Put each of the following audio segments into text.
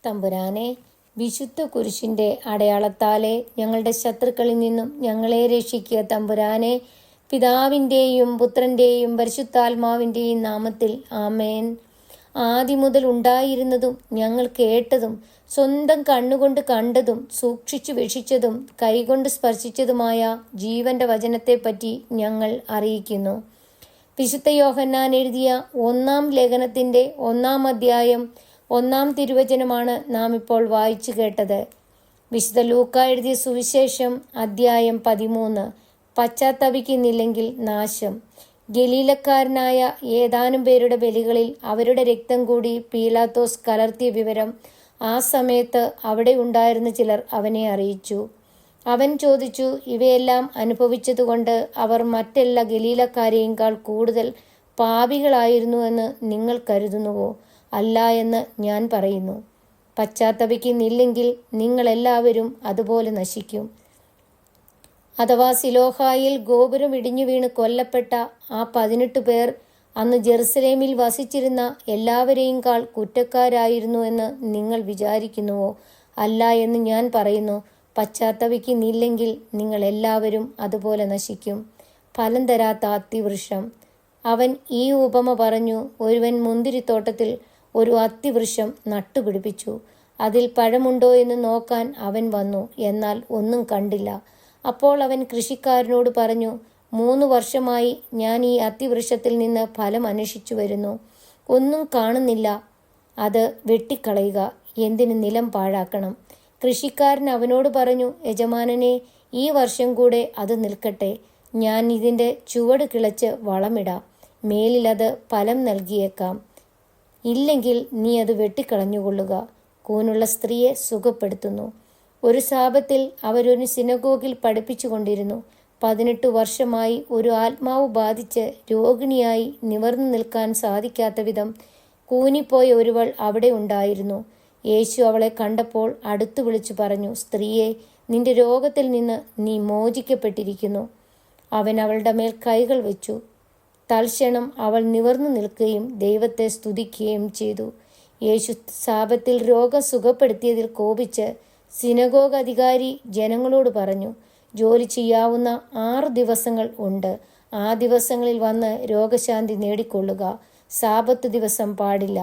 തമ്പുരാനെ, വിശുദ്ധ കുരിശിൻ്റെ അടയാളത്താലെ ഞങ്ങളുടെ ശത്രുക്കളിൽ നിന്നും ഞങ്ങളെ രക്ഷിക്കുക. തമ്പുരാനെ, പിതാവിൻ്റെയും പുത്രൻ്റെയും പരിശുദ്ധാത്മാവിൻ്റെയും നാമത്തിൽ ആമേൻ. ആദ്യം മുതൽ ഉണ്ടായിരുന്നതും ഞങ്ങൾ കേട്ടതും സ്വന്തം കണ്ണുകൊണ്ട് കണ്ടതും സൂക്ഷിച്ചു വീക്ഷിച്ചതും കൈകൊണ്ട് സ്പർശിച്ചതുമായ ജീവന്റെ വചനത്തെപ്പറ്റി ഞങ്ങൾ അറിയിക്കുന്നു. വിശുദ്ധ യോഹന്നാൻ എഴുതിയ 1-ാം ലേഖനത്തിൻ്റെ 1-ാം അധ്യായം 1-ാം തിരുവചനമാണ് നാം ഇപ്പോൾ വായിച്ചു കേട്ടത്. വിശുദ്ധ ലൂക്കാ എഴുതിയ സുവിശേഷം അധ്യായം 13. പശ്ചാത്തപിക്കുന്നില്ലെങ്കിൽ നാശം. ഗലീലക്കാരനായ ഏതാനും പേരുടെ ബലികളിൽ അവരുടെ രക്തം കൂടി പീലാത്തോസ് കലർത്തിയ വിവരം ആ സമയത്ത് അവിടെ ഉണ്ടായിരുന്ന ചിലർ അവനെ അറിയിച്ചു. അവൻ ചോദിച്ചു, ഇവയെല്ലാം അനുഭവിച്ചതുകൊണ്ട് അവർ മറ്റെല്ലാ ഗലീലക്കാരെയേക്കാൾ കൂടുതൽ പാപികളായിരുന്നു എന്ന് നിങ്ങൾ കരുതുന്നുവോ? അല്ല എന്ന് ഞാൻ പറയുന്നു. പശ്ചാത്തപിക്കുന്നില്ലെങ്കിൽ നിങ്ങളെല്ലാവരും അതുപോലെ നശിക്കും. അഥവാ സിലോഹായിൽ ഗോപുരം ഇടിഞ്ഞു വീണ് കൊല്ലപ്പെട്ട ആ 18 പേർ അന്ന് ജെറുസലേമിൽ വസിച്ചിരുന്ന എല്ലാവരെയുംകാൾ കുറ്റക്കാരായിരുന്നു എന്ന് നിങ്ങൾ വിചാരിക്കുന്നുവോ? അല്ല എന്ന് ഞാൻ പറയുന്നു. പശ്ചാത്തപിക്കുന്നില്ലെങ്കിൽ നിങ്ങളെല്ലാവരും അതുപോലെ നശിക്കും. ഫലം തരാത്ത അത്തിവൃക്ഷം. അവൻ ഈ ഉപമ പറഞ്ഞു. ഒരുവൻ മുന്തിരിത്തോട്ടത്തിൽ ഒരു അത്തിവൃക്ഷം നട്ടുപിടിപ്പിച്ചു. അതിൽ പഴമുണ്ടോ എന്ന് നോക്കാൻ അവൻ വന്നു, എന്നാൽ ഒന്നും കണ്ടില്ല. അപ്പോൾ അവൻ കൃഷിക്കാരനോട് പറഞ്ഞു, 3 വർഷമായി ഞാൻ ഈ അത്തിവൃക്ഷത്തിൽ നിന്ന് ഫലം അന്വേഷിച്ചു വരുന്നു, ഒന്നും കാണുന്നില്ല. അത് വെട്ടിക്കളയുക, എന്തിന് നിലം പാഴാക്കണം? കൃഷിക്കാരൻ അവനോട് പറഞ്ഞു, യജമാനനെ, ഈ വർഷം കൂടെ അത് നിൽക്കട്ടെ. ഞാൻ ഇതിൻ്റെ ചുവട് കിളച്ച് വളമിടാം. മേലിൽ അത് ഫലം നൽകിയേക്കാം. ഇല്ലെങ്കിൽ നീ അത് വെട്ടിക്കളഞ്ഞുകൊള്ളുക. കൂനുള്ള സ്ത്രീയെ സുഖപ്പെടുത്തുന്നു. ഒരു സാപത്തിൽ അവരൊരു സിനഗോഗിൽ പഠിപ്പിച്ചു കൊണ്ടിരുന്നു. 18 വർഷമായി ഒരു ആത്മാവ് ബാധിച്ച് രോഗിണിയായി നിവർന്നു നിൽക്കാൻ സാധിക്കാത്ത വിധം കൂനിപ്പോയ ഒരുവൾ അവിടെ ഉണ്ടായിരുന്നു. യേശു അവളെ കണ്ടപ്പോൾ അടുത്തു വിളിച്ചു പറഞ്ഞു, സ്ത്രീയെ, നിന്റെ രോഗത്തിൽ നിന്ന് നീ മോചിക്കപ്പെട്ടിരിക്കുന്നു. അവൻ അവളുടെ മേൽ കൈകൾ വെച്ചു. തൽക്ഷണം അവൾ നിവർന്നു നിൽക്കുകയും ദൈവത്തെ സ്തുതിക്കുകയും ചെയ്തു. യേശു സാപത്തിൽ രോഗം സുഖപ്പെടുത്തിയതിൽ കോപിച്ച് സിനഗോഗ് അധികാരി ജനങ്ങളോട് പറഞ്ഞു, ജോലി ചെയ്യാവുന്ന 6 ദിവസങ്ങൾ ഉണ്ട്. ആ ദിവസങ്ങളിൽ വന്ന് രോഗശാന്തി നേടിക്കൊള്ളുക. സാപത്ത് ദിവസം പാടില്ല.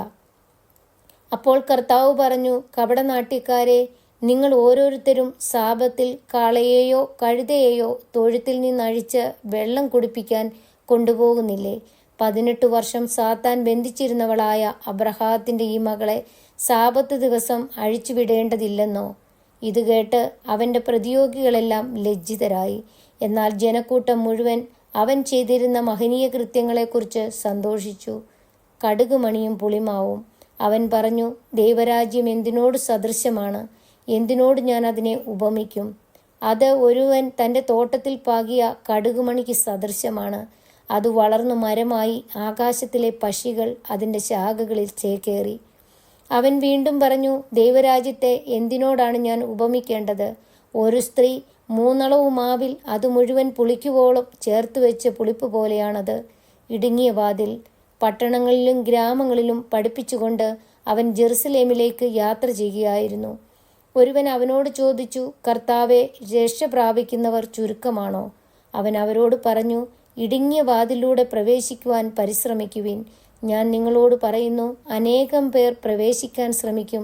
അപ്പോൾ കർത്താവ് പറഞ്ഞു, കപടനാട്യക്കാരെ, നിങ്ങൾ ഓരോരുത്തരും സാപത്തിൽ കാളയെയോ കഴുതയെയോ തൊഴുത്തിൽ നിന്നഴിച്ച് വെള്ളം കുടിപ്പിക്കാൻ കൊണ്ടുപോകുന്നില്ലേ? 18 വർഷം സാത്താൻ ബന്ധിച്ചിരുന്നവളായ അബ്രഹാത്തിന്റെ ഈ മകളെ സാപത്ത് ദിവസം അഴിച്ചുവിടേണ്ടതില്ലെന്നോ? ഇത് കേട്ട് അവൻ്റെ പ്രതിയോഗികളെല്ലാം ലജ്ജിതരായി. എന്നാൽ ജനക്കൂട്ടം മുഴുവൻ അവൻ ചെയ്തിരുന്ന മഹനീയ കൃത്യങ്ങളെക്കുറിച്ച് സന്തോഷിച്ചു. കടുകുമണിയും പുളിമാവും. അവൻ പറഞ്ഞു, ദൈവരാജ്യം എന്തിനോട് സദൃശ്യമാണ്? എന്തിനോട് ഞാൻ അതിനെ ഉപമിക്കും? അത് ഒരുവൻ തൻ്റെ തോട്ടത്തിൽ പാകിയ കടുകുമണിക്ക് സദൃശ്യമാണ്. അത് വളർന്നു മരമായി ആകാശത്തിലെ പക്ഷികൾ അതിൻ്റെ ശാഖകളിൽ ചേക്കേറി. അവൻ വീണ്ടും പറഞ്ഞു, ദൈവരാജ്യത്തെ എന്തിനോടാണ് ഞാൻ ഉപമിക്കേണ്ടത്? ഒരു സ്ത്രീ 3 അളവ് മാവിൽ അത് മുഴുവൻ പുളിക്കുവോളം ചേർത്ത് വെച്ച പുളിപ്പ് പോലെയാണത്. ഇടുങ്ങിയ വാതിൽ. പട്ടണങ്ങളിലും ഗ്രാമങ്ങളിലും പഠിപ്പിച്ചുകൊണ്ട് അവൻ ജെറുസലേമിലേക്ക് യാത്ര ചെയ്യുകയായിരുന്നു. ഒരുവൻ അവനോട് ചോദിച്ചു, കർത്താവെ, രക്ഷ പ്രാപിക്കുന്നവർ ചുരുക്കമാണോ? അവൻ അവരോട് പറഞ്ഞു, ഇടുങ്ങിയ വാതിലൂടെ പ്രവേശിക്കുവാൻ പരിശ്രമിക്കുവിൻ. ഞാൻ നിങ്ങളോട് പറയുന്നു, അനേകം പേർ പ്രവേശിക്കാൻ ശ്രമിക്കും,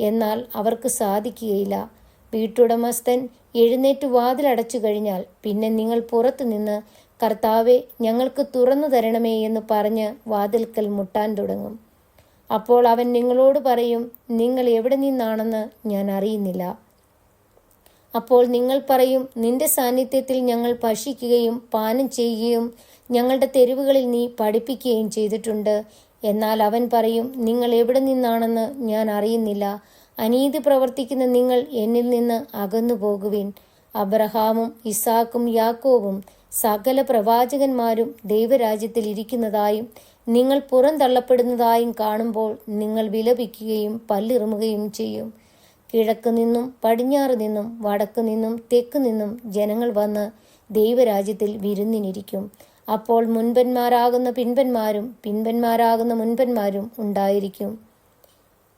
എന്നാൽ അവർക്ക് സാധിക്കുകയില്ല. വീട്ടുടമസ്ഥൻ എഴുന്നേറ്റ് വാതിലടച്ചു കഴിഞ്ഞാൽ പിന്നെ നിങ്ങൾ പുറത്തു നിന്ന്, കർത്താവെ, ഞങ്ങൾക്ക് തുറന്നു തരണമേ എന്ന് പറഞ്ഞ് വാതിൽക്കൽ മുട്ടാൻ തുടങ്ങും. അപ്പോൾ അവൻ നിങ്ങളോട് പറയും, നിങ്ങൾ എവിടെ നിന്നാണെന്ന് ഞാൻ അറിയുന്നില്ല. അപ്പോൾ നിങ്ങൾ പറയും, നിന്റെ സാന്നിധ്യത്തിൽ ഞങ്ങൾ ഭക്ഷിക്കുകയും പാനം ചെയ്യുകയും ഞങ്ങളുടെ തെരുവുകളിൽ നീ പഠിപ്പിക്കുകയും ചെയ്തിട്ടുണ്ട്. എന്നാൽ അവൻ പറയും, നിങ്ങൾ എവിടെ നിന്നാണെന്ന് ഞാൻ അറിയുന്നില്ല. അനീതി പ്രവർത്തിക്കുന്ന നിങ്ങൾ എന്നിൽ നിന്ന് അകന്നു പോകുവിൻ. അബ്രഹാമും ഇസാക്കും യാക്കോബും സകല പ്രവാചകന്മാരും ദൈവരാജ്യത്തിൽ ഇരിക്കുന്നതായും നിങ്ങൾ പുറന്തള്ളപ്പെടുന്നതായും കാണുമ്പോൾ നിങ്ങൾ വിലപിക്കുകയും പല്ലിറുമുകയും ചെയ്യും. കിഴക്ക് നിന്നും പടിഞ്ഞാറ് നിന്നും വടക്ക് നിന്നും തെക്ക് നിന്നും ജനങ്ങൾ വന്ന് ദൈവരാജ്യത്തിൽ വിരുന്നിനിരിക്കും. അപ്പോൾ മുൻപന്മാരാകുന്ന പിൻപന്മാരും പിൻപന്മാരാകുന്ന മുൻപന്മാരും ഉണ്ടായിരിക്കും.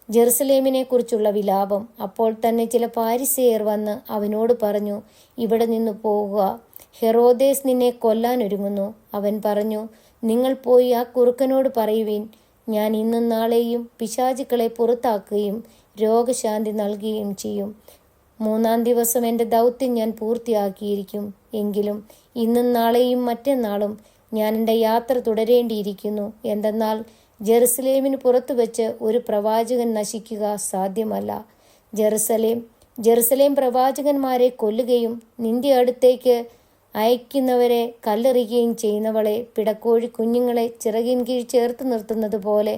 ജെറുസലേമിനെ കുറിച്ചുള്ള വിലാപം. അപ്പോൾ തന്നെ ചില പാരിസേയർ വന്ന് അവനോട് പറഞ്ഞു, ഇവിടെ നിന്ന് പോകുക, ഹെറോദേസ് നിന്നെ കൊല്ലാൻ ഒരുങ്ങുന്നു. അവൻ പറഞ്ഞു, നിങ്ങൾ പോയി ആ കുറുക്കനോട് പറയുവിൻ, ഞാൻ ഇന്നും നാളെയും പിശാചുക്കളെ പുറത്താക്കുകയും രോഗശാന്തി നൽകുകയും ചെയ്യും. 3-ാം ദിവസം എൻ്റെ ദൗത്യം ഞാൻ പൂർത്തിയാക്കിയിരിക്കും. എങ്കിലും ഇന്നും നാളെയും മറ്റന്നാളും ഞാൻ എൻ്റെ യാത്ര തുടരേണ്ടിയിരിക്കുന്നു. എന്തെന്നാൽ ജെറുസലേമിന് പുറത്തു വെച്ച് ഒരു പ്രവാചകൻ നശിക്കുക സാധ്യമല്ല. ജെറുസലേം പ്രവാചകന്മാരെ കൊല്ലുകയും നിന്റെ അടുത്തേക്ക് അയക്കുന്നവരെ കല്ലെറിയുകയും ചെയ്യുന്നവളെ, പിടക്കോഴി കുഞ്ഞുങ്ങളെ ചിറകിൻ കീഴ് ചേർത്ത് നിർത്തുന്നത് പോലെ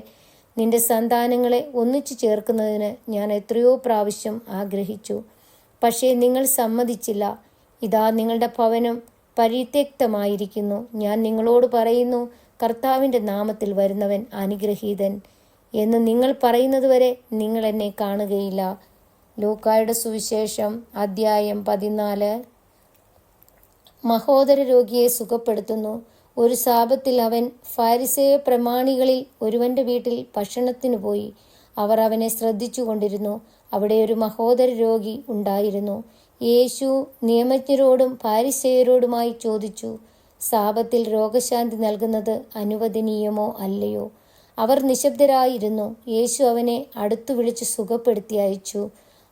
നിന്റെ സന്താനങ്ങളെ ഒന്നിച്ചു ചേർക്കുന്നതിന് ഞാൻ എത്രയോ പ്രാവശ്യം ആഗ്രഹിച്ചു. പക്ഷേ നിങ്ങൾ സമ്മതിച്ചില്ല. ഇതാ നിങ്ങളുടെ ഭവനം പരിത്യക്തമായിരിക്കുന്നു. ഞാൻ നിങ്ങളോട് പറയുന്നു, കർത്താവിൻ്റെ നാമത്തിൽ വരുന്നവൻ അനുഗ്രഹീതൻ എന്ന് നിങ്ങൾ പറയുന്നതുവരെ നിങ്ങൾ എന്നെ കാണുകയില്ല. ലൂക്കായുടെ സുവിശേഷം അധ്യായം 14. മഹോദര രോഗിയെ സുഖപ്പെടുത്തുന്നു. ഒരു സാപത്തിൽ അവൻ ഫരിസേയ പ്രമാണികളിൽ ഒരുവന്റെ വീട്ടിൽ ഭക്ഷണത്തിനു പോയി. അവർ അവനെ ശ്രദ്ധിച്ചു കൊണ്ടിരുന്നു. അവിടെ ഒരു മഹോദര രോഗി ഉണ്ടായിരുന്നു. യേശു നിയമജ്ഞരോടും ഫരിസേയരോടുമായി ചോദിച്ചു, സാപത്തിൽ രോഗശാന്തി നൽകുന്നത് അനുവദനീയമോ അല്ലയോ? അവർ നിശബ്ദരായിരുന്നു. യേശു അവനെ അടുത്തു വിളിച്ച് സുഖപ്പെടുത്തി അയച്ചു.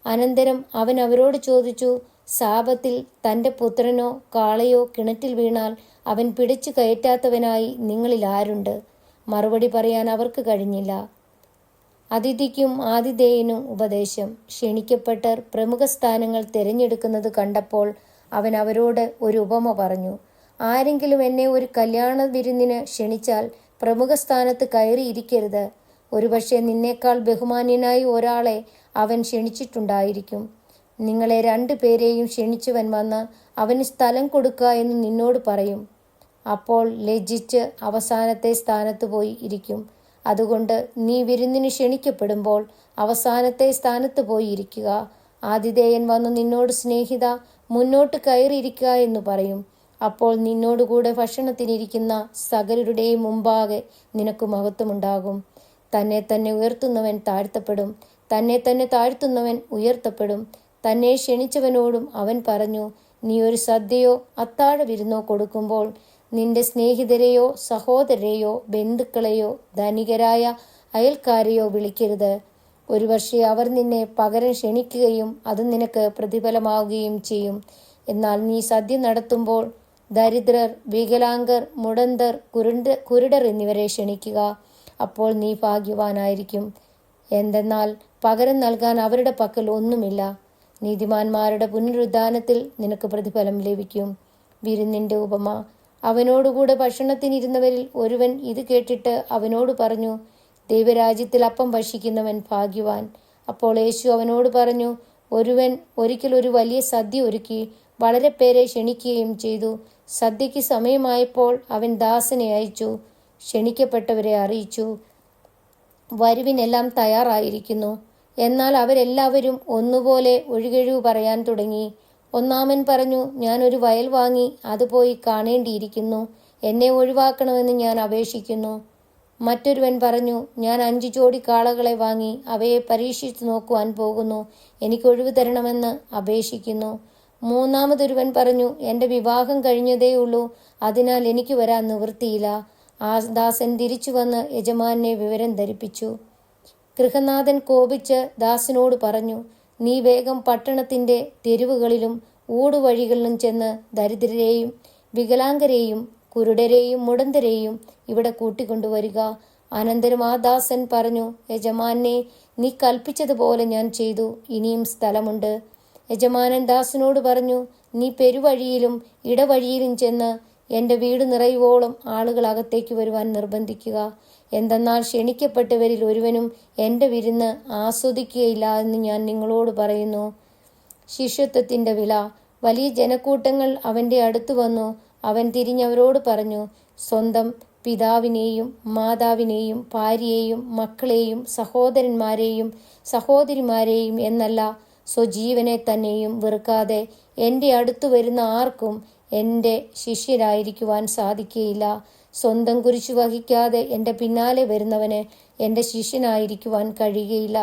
അനന്തരം അവൻ അവരോട് ചോദിച്ചു, സാപത്തിൽ തൻ്റെ പുത്രനോ കാളയോ കിണറ്റിൽ വീണാൽ അവൻ പിടിച്ചു കയറ്റാത്തവനായി നിങ്ങളിൽ ആരുണ്ട്? മറുപടി പറയാൻ അവർക്ക് കഴിഞ്ഞില്ല. അതിഥിക്കും ആതിഥേയനും ഉപദേശം. ക്ഷണിക്കപ്പെട്ടവർ പ്രമുഖ സ്ഥാനങ്ങൾ തിരഞ്ഞെടുക്കുന്നത് കണ്ടപ്പോൾ അവൻ അവരോട് ഒരു ഉപമ പറഞ്ഞു. ആരെങ്കിലും എന്നെ ഒരു കല്യാണ വിരുന്നിന് ക്ഷണിച്ചാൽ പ്രമുഖ സ്ഥാനത്ത് കയറിയിരിക്കരുത്. ഒരുപക്ഷെ നിന്നേക്കാൾ ബഹുമാന്യനായി ഒരാളെ അവൻ ക്ഷണിച്ചിട്ടുണ്ടായിരിക്കും. നിങ്ങളെ 2 പേരെയും ക്ഷണിച്ചവൻ വന്ന് അവന് സ്ഥലം കൊടുക്കുക എന്ന് നിന്നോട് പറയും. അപ്പോൾ ലജ്ജിച്ച് അവസാനത്തെ സ്ഥാനത്ത് പോയി ഇരിക്കും. അതുകൊണ്ട് നീ വിരുന്നിന് ക്ഷണിക്കപ്പെടുമ്പോൾ അവസാനത്തെ സ്ഥാനത്ത് പോയി ഇരിക്കുക. ആതിഥേയൻ വന്ന് നിന്നോട്, സ്നേഹിത, മുന്നോട്ട് കയറിയിരിക്കുക എന്ന് പറയും. അപ്പോൾ നിന്നോടുകൂടെ ഭക്ഷണത്തിനിരിക്കുന്ന സകലരുടെയും മുമ്പാകെ നിനക്ക് മഹത്വമുണ്ടാകും. തന്നെ തന്നെ ഉയർത്തുന്നവൻ താഴ്ത്തപ്പെടും, തന്നെ തന്നെ താഴ്ത്തുന്നവൻ ഉയർത്തപ്പെടും. തന്നെ ക്ഷണിച്ചവനോടും അവൻ പറഞ്ഞു, നീ ഒരു സദ്യയോ അത്താഴ വിരുന്നോ കൊടുക്കുമ്പോൾ നിന്റെ സ്നേഹിതരെയോ സഹോദരരെയോ ബന്ധുക്കളെയോ ധനികരായ അയൽക്കാരെയോ വിളിക്കരുത്. ഒരുപക്ഷെ അവർ നിന്നെ പകരം ക്ഷണിക്കുകയും അത് നിനക്ക് പ്രതിഫലമാവുകയും ചെയ്യും. എന്നാൽ നീ സദ്യ നടത്തുമ്പോൾ ദരിദ്രർ, വികലാംഗർ, മുടന്തർ, കുരുടർ എന്നിവരെ ക്ഷണിക്കുക. അപ്പോൾ നീ ഭാഗ്യവാനായിരിക്കും. എന്തെന്നാൽ പകരം നൽകാൻ അവരുടെ പക്കൽ ഒന്നുമില്ല. നീതിമാന്മാരുടെ പുനരുദ്ധാനത്തിൽ നിനക്ക് പ്രതിഫലം ലഭിക്കും. വിരുന്നിൻ്റെ ഉപമ. അവനോടുകൂടെ ഭക്ഷണത്തിനിരുന്നവരിൽ ഒരുവൻ ഇത് കേട്ടിട്ട് അവനോട് പറഞ്ഞു, ദൈവരാജ്യത്തിൽ അപ്പം ഭക്ഷിക്കുന്നവൻ ഭാഗ്യവാൻ. അപ്പോൾ യേശു അവനോട് പറഞ്ഞു, ഒരുവൻ ഒരിക്കൽ ഒരു വലിയ സദ്യ ഒരുക്കി വളരെ പേരെ ക്ഷണിക്കുകയും ചെയ്തു. സദ്യയ്ക്ക് സമയമായപ്പോൾ അവൻ ദാസനെ അയച്ചു, ക്ഷണിക്കപ്പെട്ടവരെ അറിയിച്ചു, വരുവിനെല്ലാം തയ്യാറായിരിക്കുന്നു. എന്നാൽ അവരെല്ലാവരും ഒന്നുപോലെ ഒഴികഴിവ് പറയാൻ തുടങ്ങി. ഒന്നാമൻ പറഞ്ഞു, ഞാൻ ഒരു വയൽ വാങ്ങി അത് പോയി കാണേണ്ടിയിരിക്കുന്നു, എന്നെ ഒഴിവാക്കണമെന്ന് ഞാൻ അപേക്ഷിക്കുന്നു. മറ്റൊരുവൻ പറഞ്ഞു, ഞാൻ 5 ജോഡി കാളകളെ വാങ്ങി അവയെ പരീക്ഷിച്ചു നോക്കുവാൻ പോകുന്നു, എനിക്ക് ഒഴിവ് തരണമെന്ന് അപേക്ഷിക്കുന്നു. മൂന്നാമതൊരുവൻ പറഞ്ഞു, എൻ്റെ വിവാഹം കഴിഞ്ഞതേയുള്ളൂ, അതിനാൽ എനിക്ക് വരാൻ നിവൃത്തിയില്ല. ആ ദാസൻ തിരിച്ചു വന്ന് യജമാനെ വിവരം ധരിപ്പിച്ചു. ഗൃഹനാഥൻ കോപിച്ച് ദാസനോട് പറഞ്ഞു, നീ വേഗം പട്ടണത്തിൻ്റെ തെരുവുകളിലും ഊടുവഴികളിലും ചെന്ന് ദരിദ്രരെയും വികലാംഗരെയും കുരുടരെയും മുടന്തരെയും ഇവിടെ കൂട്ടിക്കൊണ്ടുവരിക. അനന്തരം ആ ദാസൻ പറഞ്ഞു, യജമാനെ, നീ കൽപ്പിച്ചതുപോലെ ഞാൻ ചെയ്തു, ഇനിയും സ്ഥലമുണ്ട്. യജമാനൻ ദാസനോട് പറഞ്ഞു, നീ പെരുവഴിയിലും ഇടവഴിയിലും ചെന്ന് എൻ്റെ വീട് നിറയുവോളം ആളുകൾ അകത്തേക്ക് വരുവാൻ നിർബന്ധിക്കുക. എന്തെന്നാൽ ക്ഷണിക്കപ്പെട്ടവരിൽ ഒരുവനും എൻ്റെ വിരുന്ന് ആസ്വദിക്കുകയില്ല എന്ന് ഞാൻ നിങ്ങളോട് പറയുന്നു. ശിഷ്യത്വത്തിൻ്റെ വില. വലിയ ജനക്കൂട്ടങ്ങൾ അവൻ്റെ അടുത്ത് വന്നു. അവൻ തിരിഞ്ഞവരോട് പറഞ്ഞു, സ്വന്തം പിതാവിനെയും മാതാവിനെയും ഭാര്യയെയും മക്കളെയും സഹോദരന്മാരെയും സഹോദരിമാരെയും എന്നല്ല, സ്വജീവനെ തന്നെയും വെറുക്കാതെ എൻ്റെ അടുത്ത് വരുന്ന ആർക്കും എൻ്റെ ശിഷ്യരായിരിക്കുവാൻ സാധിക്കുകയില്ല. സ്വന്തം കുരിശു വഹിക്കാതെ എൻ്റെ പിന്നാലെ വരുന്നവന് എൻ്റെ ശിഷ്യനായിരിക്കുവാൻ കഴിയുകയില്ല.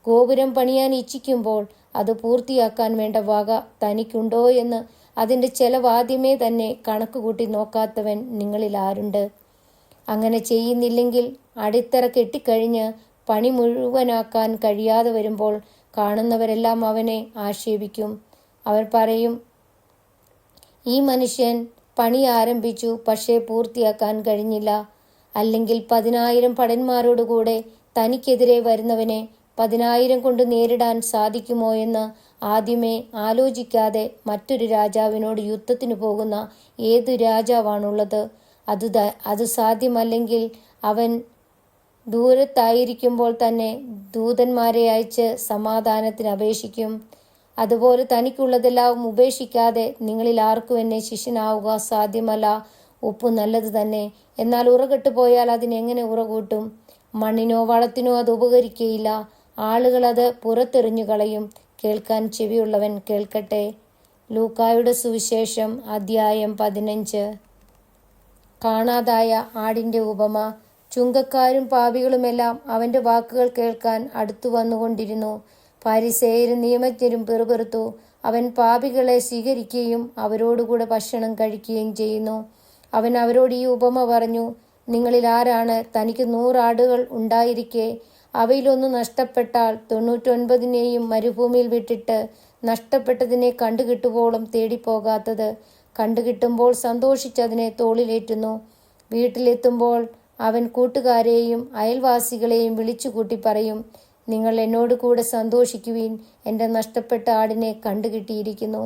ഗോപുരം പണിയാൻ ഇച്ഛിക്കുമ്പോൾ അത് പൂർത്തിയാക്കാൻ വേണ്ട വക തനിക്കുണ്ടോ എന്ന് അതിൻ്റെ ചെലവാദ്യമേ തന്നെ കണക്കുകൂട്ടി നോക്കാത്തവൻ നിങ്ങളിൽ ആരുണ്ട്? അങ്ങനെ ചെയ്യുന്നില്ലെങ്കിൽ അടിത്തറ കെട്ടിക്കഴിഞ്ഞ് പണി മുഴുവനാക്കാൻ കഴിയാതെ വരുമ്പോൾ കാണുന്നവരെല്ലാം അവനെ ആക്ഷേപിക്കും. അവർ പറയും, ഈ മനുഷ്യൻ പണി ആരംഭിച്ചു, പക്ഷേ പൂർത്തിയാക്കാൻ കഴിഞ്ഞില്ല. അല്ലെങ്കിൽ 10,000 ഭടന്മാരോടുകൂടെ തനിക്കെതിരെ വരുന്നവനെ 10,000 കൊണ്ട് നേരിടാൻ സാധിക്കുമോ എന്ന് ആദ്യമേ ആലോചിക്കാതെ മറ്റൊരു രാജാവിനോട് യുദ്ധത്തിന് പോകുന്ന ഏതു രാജാവാണുള്ളത്? അത് സാധ്യമല്ലെങ്കിൽ അവൻ ദൂരത്തായിരിക്കുമ്പോൾ തന്നെ ദൂതന്മാരെ അയച്ച് സമാധാനത്തിന് അപേക്ഷിക്കും. അതുപോലെ തനിക്കുള്ളതെല്ലാം ഉപേക്ഷിക്കാതെ നിങ്ങളിൽ ആർക്കും എന്നെ ശിഷ്യനാവുക സാധ്യമല്ല. ഉപ്പ് നല്ലത് തന്നെ, എന്നാൽ ഉറകെട്ടു പോയാൽ അതിനെങ്ങനെ ഉറകൂട്ടും? മണ്ണിനോ വളത്തിനോ അത് ഉപകരിക്കുകയില്ല. ആളുകൾ അത് പുറത്തെറിഞ്ഞു കളയും. കേൾക്കാൻ ചെവിയുള്ളവൻ കേൾക്കട്ടെ. ലൂക്കായുടെ സുവിശേഷം അധ്യായം 15. കാണാതായ ആടിൻ്റെ ഉപമ. ചുങ്കക്കാരും പാപികളുമെല്ലാം അവൻ്റെ വാക്കുകൾ കേൾക്കാൻ അടുത്തു വന്നുകൊണ്ടിരുന്നു. ഫരിസേയരും നിയമജ്ഞരും പിറുപിറുത്തു, അവൻ പാപികളെ സ്വീകരിക്കുകയും അവരോടുകൂടെ ഭക്ഷണം കഴിക്കുകയും ചെയ്യുന്നു. അവൻ അവരോട് ഈ ഉപമ പറഞ്ഞു, നിങ്ങളിൽ ആരാണ് തനിക്ക് 100 ആടുകൾ ഉണ്ടായിരിക്കെ അവയിലൊന്ന് നഷ്ടപ്പെട്ടാൽ 99നെയും മരുഭൂമിയിൽ വിട്ടിട്ട് നഷ്ടപ്പെട്ടതിനെ കണ്ടുകിട്ടുവോളം തേടിപ്പോകാത്തത്? കണ്ടുകിട്ടുമ്പോൾ സന്തോഷിച്ചതിനെ തോളിലേറ്റുന്നു. വീട്ടിലെത്തുമ്പോൾ അവൻ കൂട്ടുകാരെയും അയൽവാസികളെയും വിളിച്ചുകൂട്ടി പറയും, നിങ്ങൾ എന്നോട് കൂടെ സന്തോഷിക്കുവിൻ, എൻ്റെ നഷ്ടപ്പെട്ട ആടിനെ കണ്ടുകിട്ടിയിരിക്കുന്നു.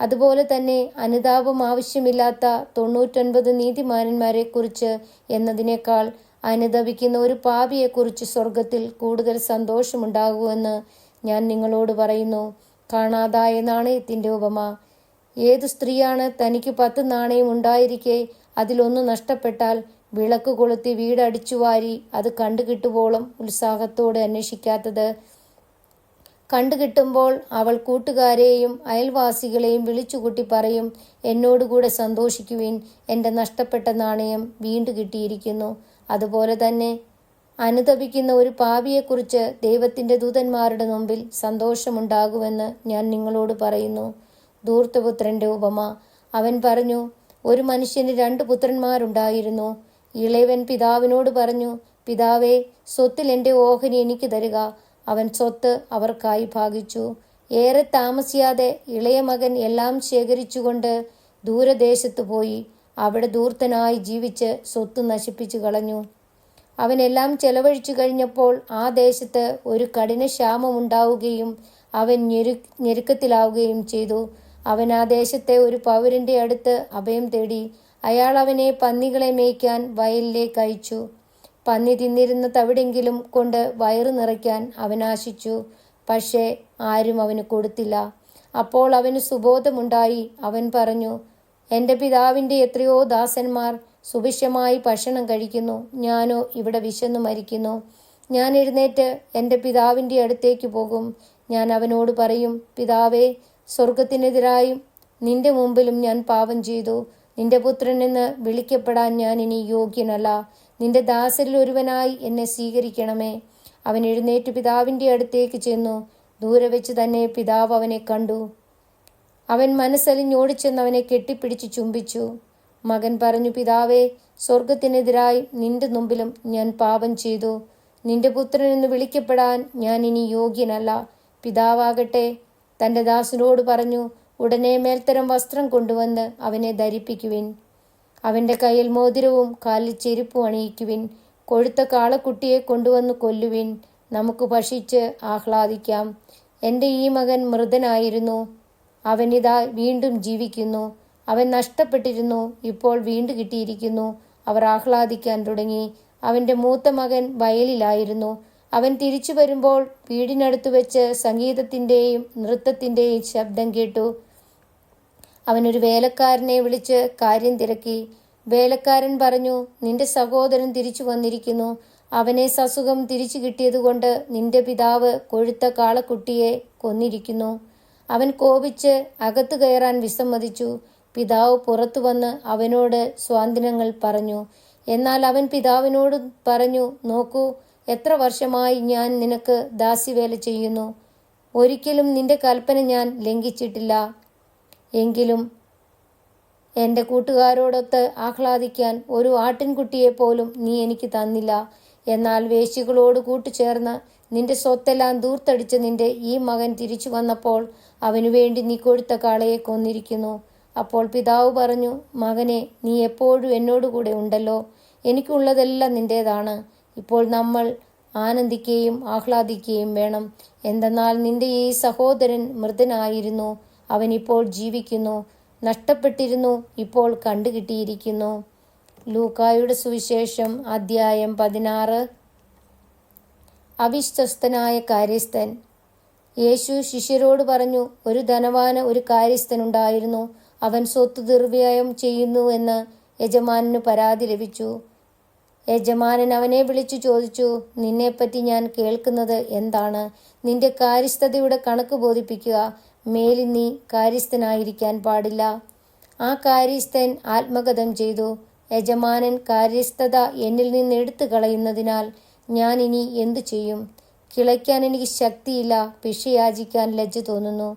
അതുപോലെ തന്നെ അനുതാപം ആവശ്യമില്ലാത്ത 99 നീതിമാന്മാരെക്കുറിച്ച് എന്നതിനേക്കാൾ അനുതപിക്കുന്ന ഒരു പാപിയെക്കുറിച്ച് സ്വർഗത്തിൽ കൂടുതൽ സന്തോഷമുണ്ടാകുമെന്ന് ഞാൻ നിങ്ങളോട് പറയുന്നു. കാണാതായ നാണയത്തിൻ്റെ ഉപമ. ഏതു സ്ത്രീയാണ് തനിക്ക് 10 നാണയം ഉണ്ടായിരിക്കെ അതിലൊന്ന് നഷ്ടപ്പെട്ടാൽ വിളക്ക് കൊളുത്തി വീടടിച്ചുവാരി അത് കണ്ടുകിട്ടുവോളം ഉത്സാഹത്തോടെ അന്വേഷിക്കാത്തത്? കണ്ടുകിട്ടുമ്പോൾ അവൾ കൂട്ടുകാരെയും അയൽവാസികളെയും വിളിച്ചുകൂട്ടി പറയും, എന്നോടുകൂടെ സന്തോഷിക്കുവിൻ, എൻ്റെ നഷ്ടപ്പെട്ട നാണയം വീണ്ടു കിട്ടിയിരിക്കുന്നു. അതുപോലെ തന്നെ അനുതപിക്കുന്ന ഒരു പാപിയെക്കുറിച്ച് ദൈവത്തിൻ്റെ ദൂതന്മാരുടെ മുമ്പിൽ സന്തോഷമുണ്ടാകുമെന്ന് ഞാൻ നിങ്ങളോട് പറയുന്നു. ധൂർത്തപുത്രൻ്റെ ഉപമ. അവൻ പറഞ്ഞു, ഒരു മനുഷ്യന് 2 പുത്രന്മാരുണ്ടായിരുന്നു. ഇളയവൻ പിതാവിനോട് പറഞ്ഞു, പിതാവേ, സ്വത്തിൽ എൻ്റെ ഓഹരി എനിക്ക് തരിക. അവൻ സ്വത്ത് അവർക്കായി ഭാഗിച്ചു. ഏറെ താമസിയാതെ ഇളയ മകൻ എല്ലാം ശേഖരിച്ചുകൊണ്ട് ദൂരദേശത്ത് പോയി. അവിടെ ധൂർത്തനായി ജീവിച്ച് സ്വത്ത് നശിപ്പിച്ചു കളഞ്ഞു. അവനെല്ലാം ചെലവഴിച്ചു കഴിഞ്ഞപ്പോൾ ആ ദേശത്ത് ഒരു കഠിന ക്ഷാമമുണ്ടാവുകയും അവൻ ഞെരുക്കത്തിലാവുകയും ചെയ്തു. അവൻ ആ ദേശത്തെ ഒരു പൗരൻ്റെ അടുത്ത് അഭയം തേടി. അയാൾ അവനെ പന്നികളെ മേയ്ക്കാൻ വയലിലേക്ക് അയച്ചു. പന്നി തിന്നിരുന്ന തവിടെങ്കിലും കൊണ്ട് വയറ് നിറയ്ക്കാൻ അവൻ ആശിച്ചു. പക്ഷേ ആരും അവന് കൊടുത്തില്ല. അപ്പോൾ അവന് സുബോധമുണ്ടായി. അവൻ പറഞ്ഞു, എൻ്റെ പിതാവിൻ്റെ എത്രയോ ദാസന്മാർ സുഭിക്ഷമായി ഭക്ഷണം കഴിക്കുന്നു, ഞാനോ ഇവിടെ വിശന്നു മരിക്കുന്നു. ഞാൻ എഴുന്നേറ്റ് എൻ്റെ പിതാവിൻ്റെ അടുത്തേക്ക് പോകും. ഞാൻ അവനോട് പറയും, പിതാവേ, സ്വർഗത്തിനെതിരായും നിന്റെ മുമ്പിലും ഞാൻ പാപം ചെയ്തു. നിന്റെ പുത്രൻ എന്ന് വിളിക്കപ്പെടാൻ ഞാൻ ഇനി യോഗ്യനല്ല. നിന്റെ ദാസരിൽ ഒരുവനായി എന്നെ സ്വീകരിക്കണമേ. അവൻ എഴുന്നേറ്റ് പിതാവിൻ്റെ അടുത്തേക്ക് ചെന്നു. ദൂരെ വെച്ച് തന്നെ പിതാവ് അവനെ കണ്ടു. അവൻ മനസ്സലിഞ്ഞോടിച്ചെന്ന് അവനെ കെട്ടിപ്പിടിച്ച് ചുംബിച്ചു. മകൻ പറഞ്ഞു, പിതാവേ, സ്വർഗത്തിനെതിരായി നിന്റെ മുമ്പിലും ഞാൻ പാപം ചെയ്തു. നിന്റെ പുത്രൻ എന്ന് വിളിക്കപ്പെടാൻ ഞാൻ ഇനി യോഗ്യനല്ല. പിതാവാകട്ടെ തൻ്റെ ദാസനോട് പറഞ്ഞു, ഉടനെ മേൽത്തരം വസ്ത്രം കൊണ്ടുവന്ന് അവനെ ധരിപ്പിക്കുവിൻ. അവൻ്റെ കയ്യിൽ മോതിരവും കാലിൽ ചെരുപ്പും അണിയിക്കുവിൻ. കൊഴുത്ത കാളക്കുട്ടിയെ കൊണ്ടുവന്ന് കൊല്ലുവിൻ. നമുക്ക് ഭക്ഷിച്ച് ആഹ്ലാദിക്കാം. എൻ്റെ ഈ മകൻ മൃതനായിരുന്നു, അവനിതാ വീണ്ടും ജീവിക്കുന്നു. അവൻ നഷ്ടപ്പെട്ടിരുന്നു, ഇപ്പോൾ വീണ്ടു കിട്ടിയിരിക്കുന്നു. അവർ ആഹ്ലാദിക്കാൻ തുടങ്ങി. അവൻ്റെ മൂത്ത മകൻ വയലിലായിരുന്നു. അവൻ തിരിച്ചു വരുമ്പോൾ വീടിനടുത്ത് വെച്ച് സംഗീതത്തിൻ്റെയും നൃത്തത്തിൻ്റെയും ശബ്ദം കേട്ടു. അവനൊരു വേലക്കാരനെ വിളിച്ച് കാര്യം തിരക്കി. വേലക്കാരൻ പറഞ്ഞു, നിന്റെ സഹോദരൻ തിരിച്ചു വന്നിരിക്കുന്നു. അവനെ സസുഖം തിരിച്ചു കിട്ടിയതുകൊണ്ട് നിന്റെ പിതാവ് കൊഴുത്ത കാളക്കുട്ടിയെ കൊന്നിരിക്കുന്നു. അവൻ കോപിച്ച് അകത്തു കയറാൻ വിസമ്മതിച്ചു. പിതാവ് പുറത്തു വന്ന് അവനോട് സ്വാന്തനങ്ങൾ പറഞ്ഞു. എന്നാൽ അവൻ പിതാവിനോട് പറഞ്ഞു, നോക്കൂ, എത്ര വർഷമായി ഞാൻ നിനക്ക് ദാസ്യവേല ചെയ്യുന്നു. ഒരിക്കലും നിന്റെ കൽപ്പന ഞാൻ ലംഘിച്ചിട്ടില്ല. എങ്കിലും എൻ്റെ കൂട്ടുകാരോടൊത്ത് ആഹ്ലാദിക്കാൻ ഒരു ആട്ടിൻകുട്ടിയെപ്പോലും നീ എനിക്ക് തന്നില്ല. എന്നാൽ വേശ്യകളോട് കൂട്ടുചേർന്ന് നിന്റെ സ്വത്തെല്ലാം ദൂർത്തടിച്ച് നിന്റെ ഈ മകൻ തിരിച്ചു വന്നപ്പോൾ അവനു വേണ്ടി നീ കൊഴുത്ത കാളയെ കൊന്നിരിക്കുന്നു. അപ്പോൾ പിതാവ് പറഞ്ഞു, മകനെ, നീ എപ്പോഴും എന്നോടുകൂടെ ഉണ്ടല്ലോ. എനിക്കുള്ളതെല്ലാം നിന്റേതാണ്. ഇപ്പോൾ നമ്മൾ ആനന്ദിക്കുകയും ആഹ്ലാദിക്കുകയും വേണം. എന്തെന്നാൽ നിന്റെ ഈ സഹോദരൻ മൃതനായിരുന്നു, അവൻ ഇപ്പോൾ ജീവിക്കുന്നു. നഷ്ടപ്പെട്ടിരുന്നു, ഇപ്പോൾ കണ്ടുകിട്ടിയിരിക്കുന്നു. ലൂക്കായുടെ സുവിശേഷം അധ്യായം 16. അവിശ്വസ്തനായ കാര്യസ്ഥൻ. യേശു ശിഷ്യരോട് പറഞ്ഞു, ഒരു ധനവാന് ഒരു കാര്യസ്ഥനുണ്ടായിരുന്നു. അവൻ സ്വത്ത് ദുർവ്യയം ചെയ്യുന്നുവെന്ന് യജമാനന് പരാതി ലഭിച്ചു. യജമാനൻ അവനെ വിളിച്ചു ചോദിച്ചു, നിന്നെപ്പറ്റി ഞാൻ കേൾക്കുന്നത് എന്താണ്? നിന്റെ കാര്യസ്ഥതയുടെ കണക്ക് ബോധിപ്പിക്കുക. മേലിൽ നീ കാര്യസ്ഥനായിരിക്കാൻ പാടില്ല. ആ കാര്യസ്ഥൻ ആത്മഗതം ചെയ്തു, യജമാനൻ കാര്യസ്ഥത എന്നിൽ നിന്ന് എടുത്തു കളയുന്നതിനാൽ ഞാൻ ഇനി എന്തു ചെയ്യും? കിളയ്ക്കാൻ എനിക്ക് ശക്തിയില്ല, ഭിക്ഷയാചിക്കാൻ ലജ്ജ തോന്നുന്നു.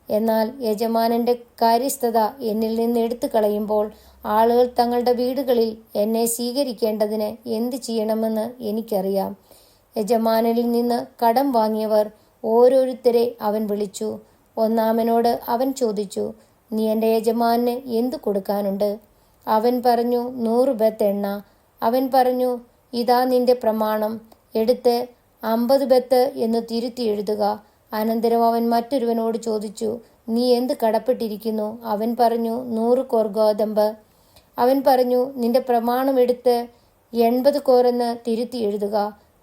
എന്നാൽ യജമാനന്റെ കാര്യസ്ഥത എന്നിൽ നിന്ന് എടുത്തു കളയുമ്പോൾ ആളുകൾ തങ്ങളുടെ വീടുകളിൽ എന്നെ സ്വീകരിക്കേണ്ടതിന് എന്തു ചെയ്യണമെന്ന് എനിക്കറിയാം. യജമാനനിൽ നിന്ന് കടം വാങ്ങിയവർ ഓരോരുത്തരെ അവൻ വിളിച്ചു. ഒന്നാമനോട് അവൻ ചോദിച്ചു, നീ എൻ്റെ യജമാനന് എന്തു കൊടുക്കാനുണ്ട്? അവൻ പറഞ്ഞു, 100 ബത്ത് എണ്ണ. അവൻ പറഞ്ഞു, ഇതാ നിന്റെ പ്രമാണം, എടുത്ത് 50 ബത്ത് എന്ന് തിരുത്തി എഴുതുക. അനന്തരം അവൻ മറ്റൊരുവനോട് ചോദിച്ചു, നീ എന്ത് കടപ്പെട്ടിരിക്കുന്നു? അവൻ പറഞ്ഞു, 100 കോർ ഗോതമ്പ്. അവൻ പറഞ്ഞു, നിന്റെ പ്രമാണം എടുത്ത് 80 കോറെന്ന് തിരുത്തി എഴുതുക.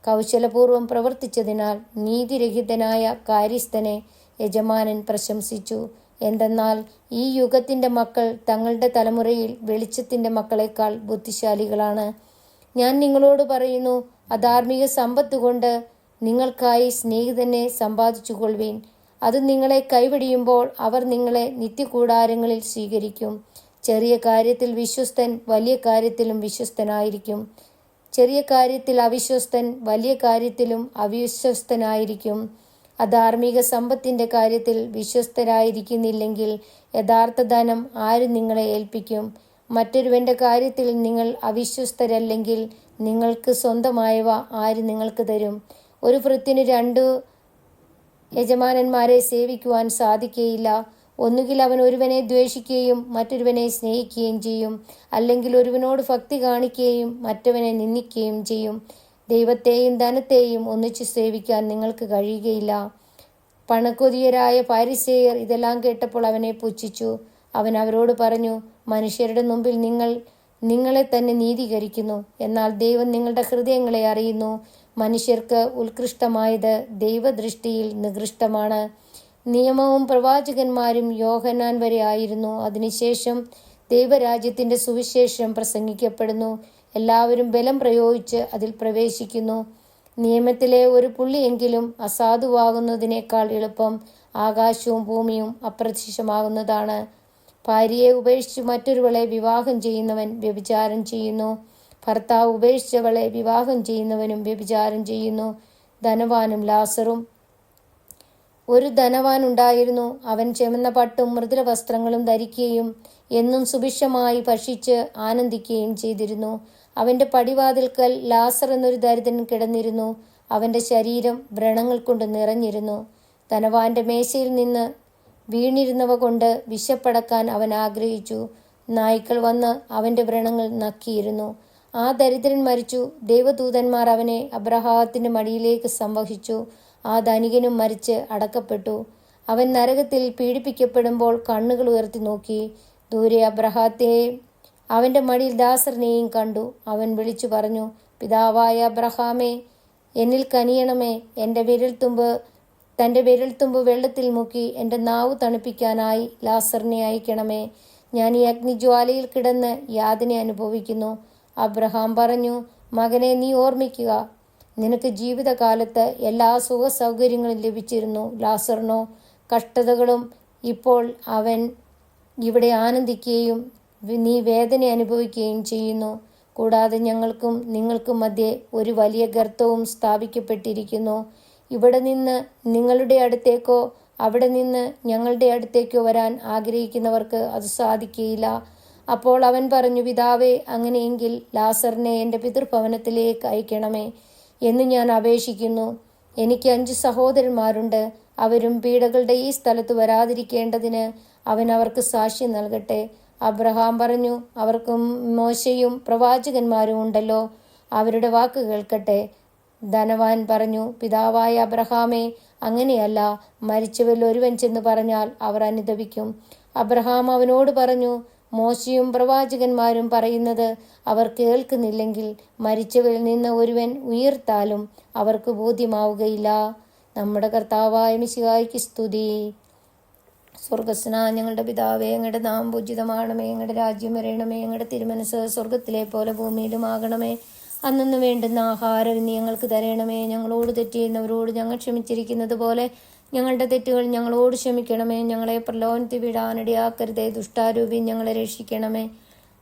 കൗശലപൂർവ്വം പ്രവർത്തിച്ചതിനാൽ നീതിരഹിതനായ കാര്യസ്ഥനെ യജമാനൻ പ്രശംസിച്ചു. എന്തെന്നാൽ ഈ യുഗത്തിന്റെ മക്കൾ തങ്ങളുടെ തലമുറയിൽ വെളിച്ചത്തിന്റെ മക്കളെക്കാൾ ബുദ്ധിശാലികളാണ്. ഞാൻ നിങ്ങളോട് പറയുന്നു, അധാർമിക സമ്പത്ത് കൊണ്ട് നിങ്ങൾക്കായി സ്നേഹിതനെ സമ്പാദിച്ചുകൊള്ളുവീൻ. അത് നിങ്ങളെ കൈവെടിയുമ്പോൾ അവർ നിങ്ങളെ നിത്യകൂടാരങ്ങളിൽ സ്വീകരിക്കും. ചെറിയ കാര്യത്തിൽ വിശ്വസ്തൻ വലിയ കാര്യത്തിലും വിശ്വസ്തനായിരിക്കും. ചെറിയ കാര്യത്തിൽ അവിശ്വസ്തൻ വലിയ കാര്യത്തിലും അവിശ്വസ്തനായിരിക്കും. അധാർമിക സമ്പത്തിന്റെ കാര്യത്തിൽ വിശ്വസ്തരായിരിക്കുന്നില്ലെങ്കിൽ യഥാർത്ഥ ധനം ആര് നിങ്ങളെ ഏൽപ്പിക്കും? മറ്റൊരുവന്റെ കാര്യത്തിൽ നിങ്ങൾ അവിശ്വസ്തരല്ലെങ്കിൽ നിങ്ങൾക്ക് സ്വന്തമായവ ആര് നിങ്ങൾക്ക് തരും? ഒരു ഭൃത്യന് 2 യജമാനന്മാരെ സേവിക്കുവാൻ സാധിക്കുകയില്ല. ഒന്നുകിൽ അവൻ ഒരുവനെ ദ്വേഷിക്കുകയും മറ്റൊരുവനെ സ്നേഹിക്കുകയും ചെയ്യും, അല്ലെങ്കിൽ ഒരുവനോട് ഭക്തി കാണിക്കുകയും മറ്റവനെ നിന്ദിക്കുകയും ചെയ്യും. ദൈവത്തെയും ധനത്തെയും ഒന്നിച്ചു സേവിക്കാൻ നിങ്ങൾക്ക് കഴിയുകയില്ല. പണക്കൊതിയരായ ഫരിസേയർ ഇതെല്ലാം കേട്ടപ്പോൾ അവനെ പുച്ഛിച്ചു. അവൻ അവരോട് പറഞ്ഞു, മനുഷ്യരുടെ മുമ്പിൽ നിങ്ങൾ നിങ്ങളെ തന്നെ നീതീകരിക്കുന്നു, എന്നാൽ ദൈവം നിങ്ങളുടെ ഹൃദയങ്ങളെ അറിയുന്നു. മനുഷ്യർക്ക് ഉത്കൃഷ്ടമായത് ദൈവദൃഷ്ടിയിൽ നികൃഷ്ടമാണ്. നിയമവും പ്രവാചകന്മാരും യോഹന്നാൻ വരെ ആയിരുന്നു. അതിനുശേഷം ദൈവരാജ്യത്തിന്റെ സുവിശേഷം പ്രസംഗിക്കപ്പെടുന്നു. എല്ലാവരും ബലം പ്രയോഗിച്ച് അതിൽ പ്രവേശിക്കുന്നു. നിയമത്തിലെ ഒരു പുള്ളിയെങ്കിലും അസാധുവാകുന്നതിനേക്കാൾ എളുപ്പം ആകാശവും ഭൂമിയും അപ്രത്യക്ഷമാകുന്നതാണ്. ഭാര്യയെ ഉപേക്ഷിച്ച് മറ്റൊരുവളെ വിവാഹം ചെയ്യുന്നവൻ വ്യഭിചാരം ചെയ്യുന്നു. ഭർത്താവ് ഉപേക്ഷിച്ചവളെ വിവാഹം ചെയ്യുന്നവനും വ്യഭിചാരം ചെയ്യുന്നു. ധനവാനും ലാസറും. ഒരു ധനവാൻ ഉണ്ടായിരുന്നു. അവൻ ചെമന്ന പട്ടും മൃദുല വസ്ത്രങ്ങളും ധരിക്കുകയും എന്നും സുഭിക്ഷമായി ഭക്ഷിച്ച് ആനന്ദിക്കുകയും ചെയ്തിരുന്നു. അവന്റെ പടിവാതിൽക്കൽ ലാസർ എന്നൊരു ദരിദ്രൻ കിടന്നിരുന്നു. അവന്റെ ശരീരം വ്രണങ്ങൾ കൊണ്ട് നിറഞ്ഞിരുന്നു. ധനവാന്റെ മേശയിൽ നിന്ന് വീണിരുന്നവ കൊണ്ട് വിശപ്പടക്കാൻ അവൻ ആഗ്രഹിച്ചു. നായ്ക്കൾ വന്ന് അവന്റെ വ്രണങ്ങൾ നക്കിയിരുന്നു. ആ ദരിദ്രൻ മരിച്ചു. ദൈവദൂതന്മാർ അവനെ അബ്രഹാത്തിന്റെ മടിയിലേക്ക് സംവഹിച്ചു. ആ ധനികനും മരിച്ച് അടക്കപ്പെട്ടു. അവൻ നരകത്തിൽ പീഡിപ്പിക്കപ്പെടുമ്പോൾ കണ്ണുകൾ ഉയർത്തി നോക്കി. ദൂരെ അബ്രഹാത്തെയും അവന്റെ മടിയിൽ ലാസറിനെയും കണ്ടു. അവൻ വിളിച്ചു പറഞ്ഞു, പിതാവായ അബ്രഹാമേ, എന്നിൽ കനിയണമേ. തൻ്റെ വിരൽത്തുമ്പ് വെള്ളത്തിൽ മുക്കി എൻ്റെ നാവ് തണുപ്പിക്കാനായി ലാസറിനെ അയക്കണമേ. ഞാൻ ഈ അഗ്നിജ്വാലയിൽ കിടന്ന് യാതന അനുഭവിക്കുന്നു. അബ്രഹാം പറഞ്ഞു, മകനെ, നീ ഓർമ്മിക്കുക, നിനക്ക് ജീവിതകാലത്ത് എല്ലാ സുഖ സൗകര്യങ്ങളും ലഭിച്ചിരുന്നു. ലാസറിനോ കഷ്ടതകളും. ഇപ്പോൾ അവൻ ഇവിടെ ആനന്ദിക്കുകയും നീ വേദന അനുഭവിക്കുകയും ചെയ്യുന്നു. കൂടാതെ ഞങ്ങൾക്കും നിങ്ങൾക്കും മധ്യേ ഒരു വലിയ ഗർത്തവും സ്ഥാപിക്കപ്പെട്ടിരിക്കുന്നു. ഇവിടെ നിന്ന് നിങ്ങളുടെ അടുത്തേക്കോ അവിടെ നിന്ന് ഞങ്ങളുടെ അടുത്തേക്കോ വരാൻ ആഗ്രഹിക്കുന്നവർക്ക് അത് സാധിക്കുകയില്ല. അപ്പോൾ അവൻ പറഞ്ഞു, പിതാവേ, അങ്ങനെയെങ്കിൽ ലാസറിനെ എൻ്റെ പിതൃഭവനത്തിലേക്ക് അയക്കണമേ എന്ന് ഞാൻ അപേക്ഷിക്കുന്നു. എനിക്ക് 5 സഹോദരന്മാരുണ്ട്. അവരും പീഡകളുടെ ഈ സ്ഥലത്ത് വരാതിരിക്കേണ്ടതിന് അവൻ അവർക്ക് സാക്ഷ്യം നൽകട്ടെ. അബ്രഹാം പറഞ്ഞു, അവർക്കും മോശയും പ്രവാചകന്മാരും ഉണ്ടല്ലോ, അവരുടെ വാക്ക് കേൾക്കട്ടെ. ധനവാൻ പറഞ്ഞു, പിതാവായ അബ്രഹാമേ, അങ്ങനെയല്ല, മരിച്ചവരിൽ ഒരുവൻ ചെന്ന് പറഞ്ഞാൽ അവർ അനുതപിക്കും. അബ്രഹാം അവനോട് പറഞ്ഞു, മോശയും പ്രവാചകന്മാരും പറയുന്നത് അവർ കേൾക്കുന്നില്ലെങ്കിൽ മരിച്ചവരിൽ നിന്ന് ഒരുവൻ ഉയർത്താലും അവർക്ക് ബോധ്യമാവുകയില്ല. നമ്മുടെ കർത്താവായ മിശിഹായ്ക്ക് സ്തുതി. സ്വർഗസ്നായ ഞങ്ങളുടെ പിതാവേ, അങ്ങയുടെ നാമം പൂജിതമാകണമേ, അങ്ങയുടെ രാജ്യം വരണമേ, അങ്ങയുടെ തിരുമനസ് സ്വർഗത്തിലെ പോലെ ഭൂമിയിലും ആകണമേ. അന്നു വേണ്ടുന്ന ആഹാരം ഇന്ന് ഞങ്ങൾക്ക് തരണമേ. ഞങ്ങളോട് തെറ്റ് ചെയ്യുന്നവരോട് ഞങ്ങൾ ക്ഷമിച്ചിരിക്കുന്നത് പോലെ ഞങ്ങളുടെ തെറ്റുകൾ ഞങ്ങളോട് ക്ഷമിക്കണമേ. ഞങ്ങളെ പ്രലോഭനത്തിൽ വിടാനിടയാക്കരുതേ, ദുഷ്ടാരൂപി ഞങ്ങളെ രക്ഷിക്കണമേ.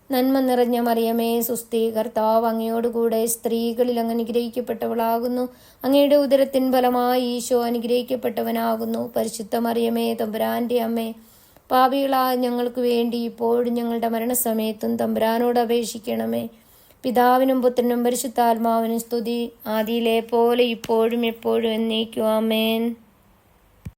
നന്മ നിറഞ്ഞ മറിയമേ, സുസ്ഥി, കർത്താവ് അങ്ങയോടുകൂടെ സ്ത്രീകളിൽ അങ്ങ് അനുഗ്രഹിക്കപ്പെട്ടവളാകുന്നു. അങ്ങയുടെ ഉദരത്തിൻ ഫലമായി ഈശോ അനുഗ്രഹിക്കപ്പെട്ടവനാകുന്നു. പരിശുദ്ധ മറിയമേ, തമ്പുരാന്റെ അമ്മേ, പാപികളായ ഞങ്ങൾക്ക് വേണ്ടി ഇപ്പോഴും ഞങ്ങളുടെ മരണസമയത്തും തമ്പുരാനോട് അപേക്ഷിക്കണമേ. പിതാവിനും പുത്രനും പരിശുദ്ധാത്മാവിനും സ്തുതി, ആദിയിലെ പോലെ ഇപ്പോഴും എപ്പോഴും എന്നേക്കും. ആമേൻ.